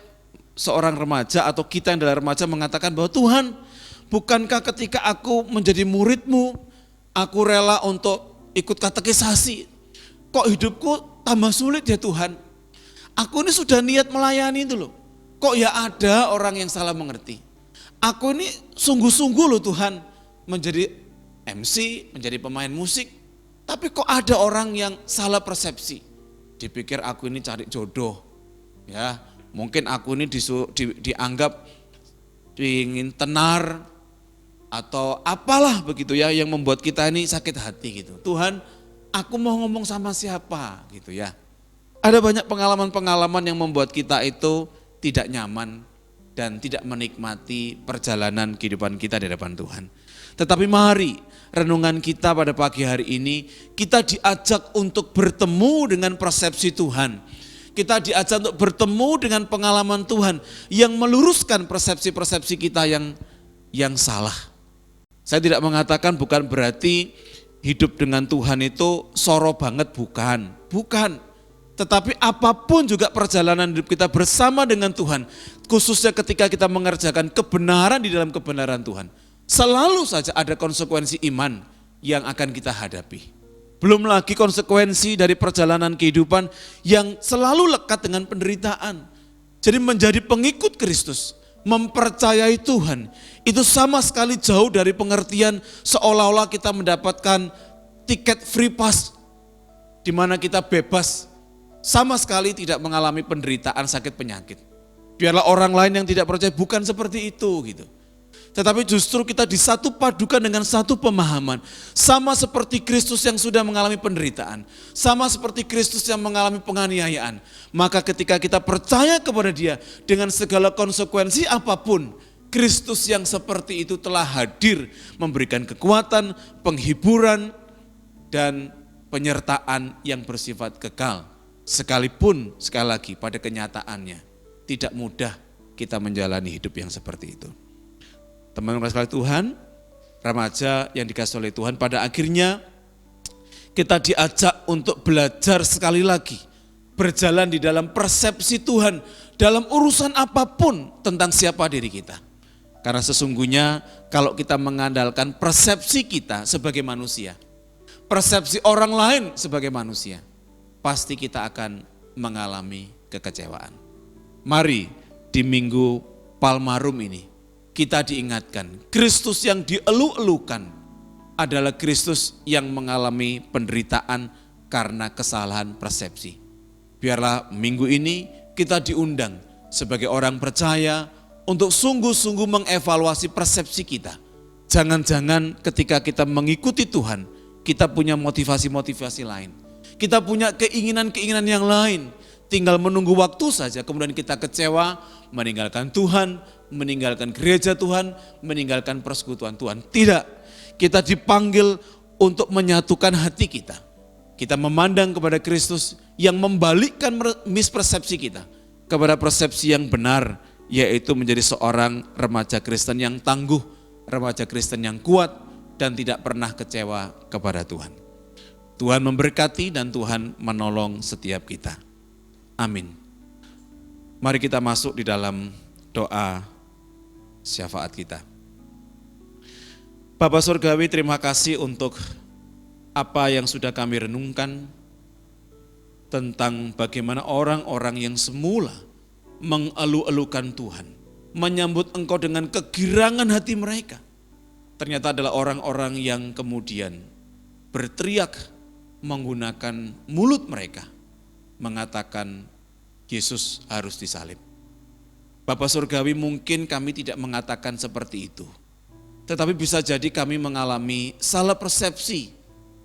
seorang remaja atau kita yang adalah remaja mengatakan bahwa Tuhan, bukankah ketika aku menjadi murid-Mu, aku rela untuk ikut katekisasi, kok hidupku tambah sulit ya Tuhan? Aku ini sudah niat melayani itu loh, kok ya ada orang yang salah mengerti. Aku ini sungguh-sungguh loh Tuhan menjadi MC, menjadi pemain musik, tapi kok ada orang yang salah persepsi. Dipikir aku ini cari jodoh, ya Mungkin aku ini dianggap ingin tenar atau apalah begitu ya yang membuat kita ini sakit hati gitu. Tuhan, aku mau ngomong sama siapa gitu ya. Ada banyak pengalaman-pengalaman yang membuat kita itu tidak nyaman dan tidak menikmati perjalanan kehidupan kita di hadapan Tuhan. Tetapi mari renungan kita pada pagi hari ini, kita diajak untuk bertemu dengan persepsi Tuhan. Kita diajak untuk bertemu dengan pengalaman Tuhan yang meluruskan persepsi-persepsi kita yang salah. Saya tidak mengatakan bukan berarti hidup dengan Tuhan itu soro banget, bukan. Tetapi apapun juga perjalanan hidup kita bersama dengan Tuhan, khususnya ketika kita mengerjakan kebenaran di dalam kebenaran Tuhan, selalu saja ada konsekuensi iman yang akan kita hadapi. Belum lagi konsekuensi dari perjalanan kehidupan yang selalu lekat dengan penderitaan. Jadi menjadi pengikut Kristus, mempercayai Tuhan, itu sama sekali jauh dari pengertian seolah-olah kita mendapatkan tiket free pass, di mana kita bebas, sama sekali tidak mengalami penderitaan sakit penyakit. Biarlah orang lain yang tidak percaya, bukan seperti itu gitu. Tetapi justru kita disatu padukan dengan satu pemahaman. Sama seperti Kristus yang sudah mengalami penderitaan. Sama seperti Kristus yang mengalami penganiayaan. Maka ketika kita percaya kepada Dia dengan segala konsekuensi apapun, Kristus yang seperti itu telah hadir memberikan kekuatan, penghiburan, dan penyertaan yang bersifat kekal. Sekalipun sekali lagi pada kenyataannya tidak mudah kita menjalani hidup yang seperti itu. Teman-teman sekalian Tuhan, remaja yang dikasihi oleh Tuhan, pada akhirnya kita diajak untuk belajar sekali lagi, berjalan di dalam persepsi Tuhan, dalam urusan apapun tentang siapa diri kita. Karena sesungguhnya kalau kita mengandalkan persepsi kita sebagai manusia, persepsi orang lain sebagai manusia, pasti kita akan mengalami kekecewaan. Mari di Minggu Palmarum ini, kita diingatkan, Kristus yang dielu-elukan adalah Kristus yang mengalami penderitaan karena kesalahan persepsi. Biarlah minggu ini kita diundang sebagai orang percaya untuk sungguh-sungguh mengevaluasi persepsi kita. Jangan-jangan ketika kita mengikuti Tuhan, kita punya motivasi-motivasi lain. Kita punya keinginan-keinginan yang lain. Tinggal menunggu waktu saja, kemudian kita kecewa, meninggalkan Tuhan, meninggalkan gereja Tuhan, meninggalkan persekutuan Tuhan. Tidak, kita dipanggil untuk menyatukan hati kita. Kita memandang kepada Kristus yang membalikkan mispersepsi kita kepada persepsi yang benar, yaitu menjadi seorang remaja Kristen yang tangguh, remaja Kristen yang kuat, dan tidak pernah kecewa kepada Tuhan. Tuhan memberkati dan Tuhan menolong setiap kita. Amin. Mari kita masuk di dalam doa syafaat kita. Bapa Surgawi, terima kasih untuk apa yang sudah kami renungkan tentang bagaimana orang-orang yang semula mengelu-elukan Tuhan, menyambut Engkau dengan kegirangan hati mereka, ternyata adalah orang-orang yang kemudian berteriak menggunakan mulut mereka, mengatakan Yesus harus disalib. Bapa Surgawi, mungkin kami tidak mengatakan seperti itu. Tetapi bisa jadi kami mengalami salah persepsi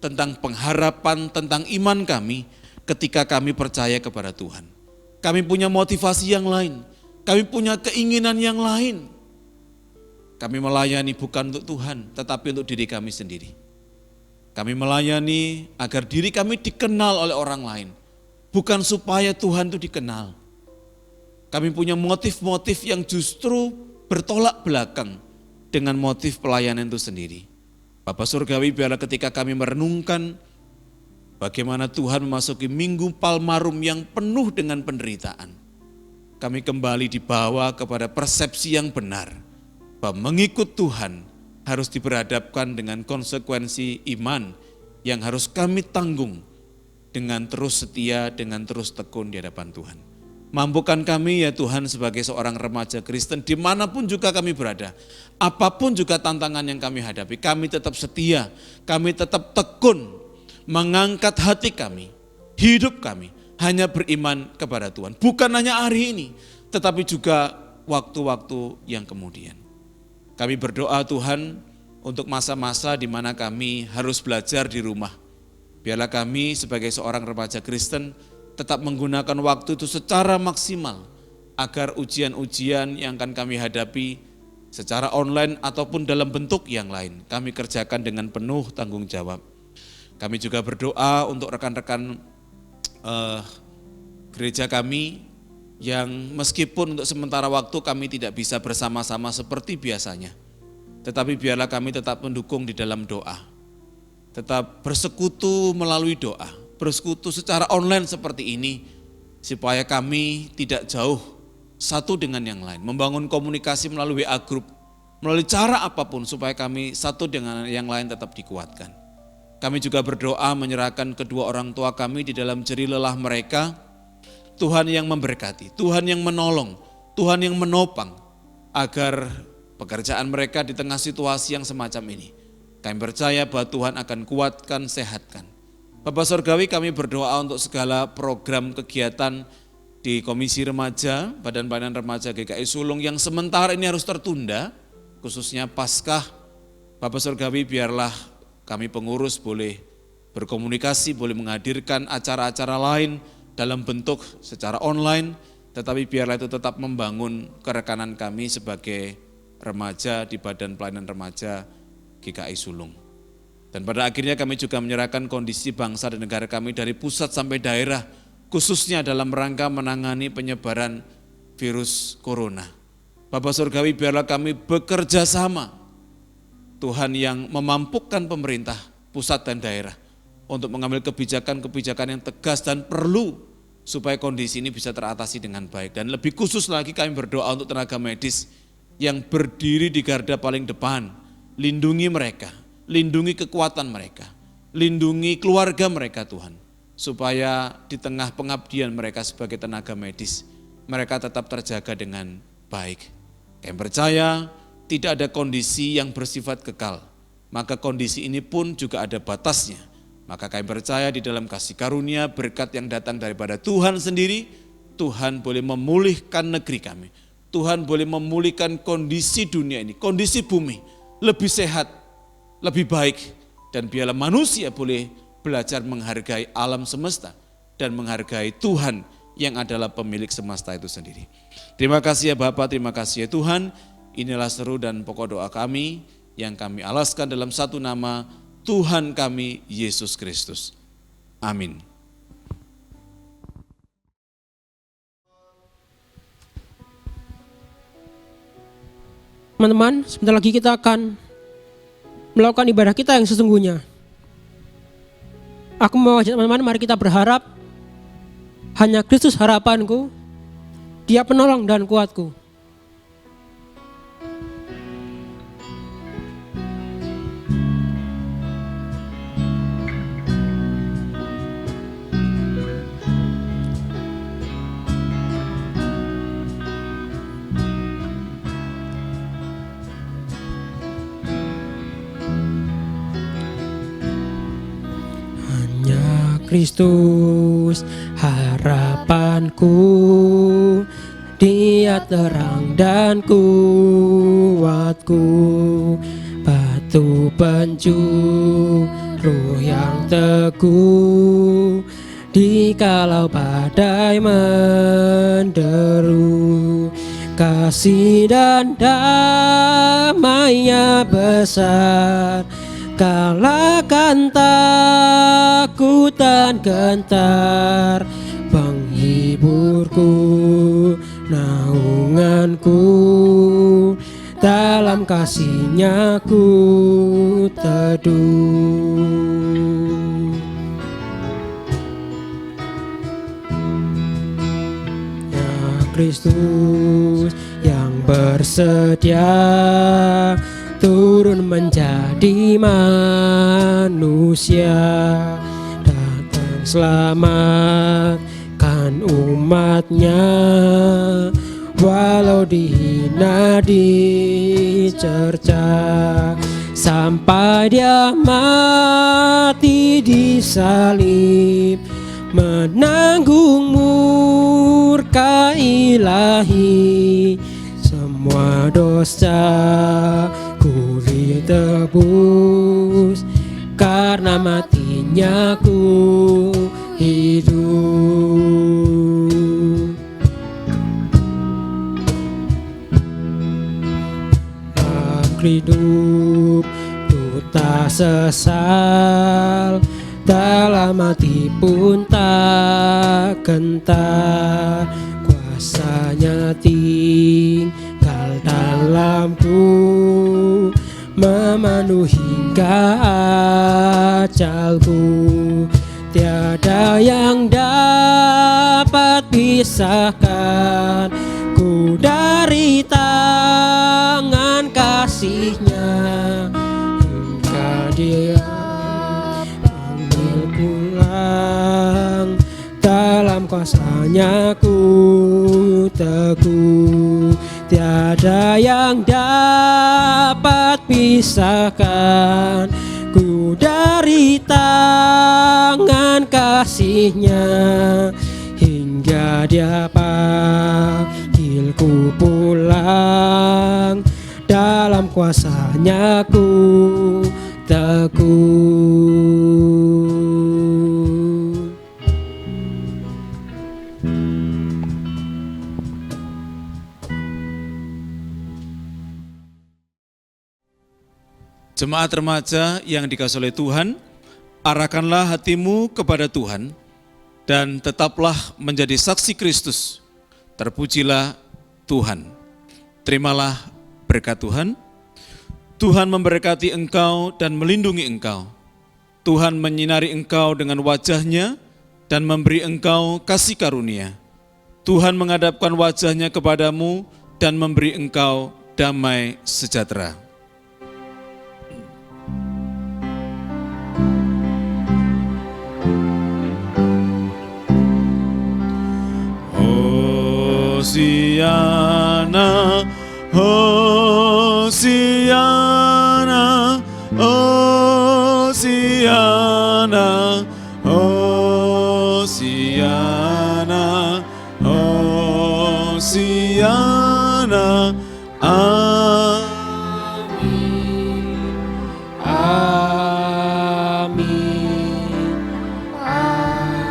tentang pengharapan, tentang iman kami ketika kami percaya kepada Tuhan. Kami punya motivasi yang lain, kami punya keinginan yang lain. Kami melayani bukan untuk Tuhan, tetapi untuk diri kami sendiri. Kami melayani agar diri kami dikenal oleh orang lain. Bukan supaya Tuhan itu dikenal. Kami punya motif-motif yang justru bertolak belakang dengan motif pelayanan itu sendiri. Bapak Surgawi, biarlah ketika kami merenungkan bagaimana Tuhan memasuki Minggu Palmarum yang penuh dengan penderitaan, kami kembali dibawa kepada persepsi yang benar, bahwa mengikut Tuhan harus diberhadapkan dengan konsekuensi iman yang harus kami tanggung dengan terus setia, dengan terus tekun di hadapan Tuhan. Mampukan kami ya Tuhan sebagai seorang remaja Kristen dimanapun juga kami berada. Apapun juga tantangan yang kami hadapi, kami tetap setia, kami tetap tekun mengangkat hati kami, hidup kami hanya beriman kepada Tuhan. Bukan hanya hari ini, tetapi juga waktu-waktu yang kemudian. Kami berdoa Tuhan untuk masa-masa di mana kami harus belajar di rumah. Biarlah kami sebagai seorang remaja Kristen tetap menggunakan waktu itu secara maksimal agar ujian-ujian yang akan kami hadapi secara online ataupun dalam bentuk yang lain kami kerjakan dengan penuh tanggung jawab. Kami juga berdoa untuk rekan-rekan gereja kami yang meskipun untuk sementara waktu kami tidak bisa bersama-sama seperti biasanya, tetapi biarlah kami tetap mendukung di dalam doa, tetap bersekutu melalui doa, bersekutu secara online seperti ini, supaya kami tidak jauh satu dengan yang lain, membangun komunikasi melalui WA group, melalui cara apapun supaya kami satu dengan yang lain tetap dikuatkan. Kami juga berdoa menyerahkan kedua orang tua kami di dalam jerih lelah mereka. Tuhan yang memberkati, Tuhan yang menolong, Tuhan yang menopang agar pekerjaan mereka di tengah situasi yang semacam ini. Kami percaya bahwa Tuhan akan kuatkan, sehatkan. Bapak Surgawi, kami berdoa untuk segala program kegiatan di Komisi Remaja, Badan Pelayanan Remaja GKI Sulung yang sementara ini harus tertunda, khususnya Paskah. Bapak Surgawi, biarlah kami pengurus boleh berkomunikasi, boleh menghadirkan acara-acara lain dalam bentuk secara online, tetapi biarlah itu tetap membangun kerekanan kami sebagai remaja di Badan Pelayanan Remaja GKI Sulung. Dan pada akhirnya kami juga menyerahkan kondisi bangsa dan negara kami dari pusat sampai daerah, khususnya dalam rangka menangani penyebaran virus corona. Bapak Surgawi, biarlah kami bekerja sama, Tuhan yang memampukan pemerintah pusat dan daerah untuk mengambil kebijakan-kebijakan yang tegas dan perlu supaya kondisi ini bisa teratasi dengan baik. Dan lebih khusus lagi kami berdoa untuk tenaga medis yang berdiri di garda paling depan. Lindungi mereka, lindungi kekuatan mereka, lindungi keluarga mereka Tuhan. Supaya di tengah pengabdian mereka sebagai tenaga medis, mereka tetap terjaga dengan baik. Kami percaya tidak ada kondisi yang bersifat kekal, maka kondisi ini pun juga ada batasnya. Maka kami percaya di dalam kasih karunia berkat yang datang daripada Tuhan sendiri, Tuhan boleh memulihkan negeri kami. Tuhan boleh memulihkan kondisi dunia ini, kondisi bumi lebih sehat, lebih baik. Dan biarlah manusia boleh belajar menghargai alam semesta dan menghargai Tuhan yang adalah pemilik semesta itu sendiri. Terima kasih ya Bapa, terima kasih ya Tuhan. Inilah seru dan pokok doa kami yang kami alaskan dalam satu nama Tuhan kami Yesus Kristus. Amin. Teman-teman, sebentar lagi kita akan melakukan ibadah kita yang sesungguhnya. Aku mau ajak teman-teman, mari kita berharap hanya Kristus harapanku, Dia penolong dan kuatku. Kristus harapanku, Dia terang dan kuatku, batu penjuru yang teguh, dikalau badai menderu. Kasih dan damai-Nya besar, kalahkan takut dan gentar, penghiburku, naunganku, dalam kasih-Nya ku teduh. Ya Kristus yang bersedia turun menjadi manusia, datang selamatkan umat-Nya, walau dihina, dicerca, sampai Dia mati di salib, menanggung murka ilahi. Semua dosa ku ditebus, karena matinya ku hidup. Hidup ku tak sesal, dalam hati pun tak gentar. Kuasanya tinggal dalamku, memandu hingga ajalku. Tiada yang dapat pisahkan ku dari tangan kasih-Nya, hingga Dia panggil pulang. Dalam kuasa-Nya ku teguh, tiada yang dapat pisahkan ku dari tangan kasih-Nya, hingga Dia panggilku pulang. Dalam kuasa-Nya ku teguh. Jemaat remaja yang dikasihi oleh Tuhan, arahkanlah hatimu kepada Tuhan dan tetaplah menjadi saksi Kristus. Terpujilah Tuhan. Terimalah berkat Tuhan. Tuhan memberkati engkau dan melindungi engkau. Tuhan menyinari engkau dengan wajah-Nya dan memberi engkau kasih karunia. Tuhan menghadapkan wajah-Nya kepadamu dan memberi engkau damai sejahtera. Hosiana, Hosiana, Hosiana, Hosiana, Hosiana. Amin. Amin. Amin.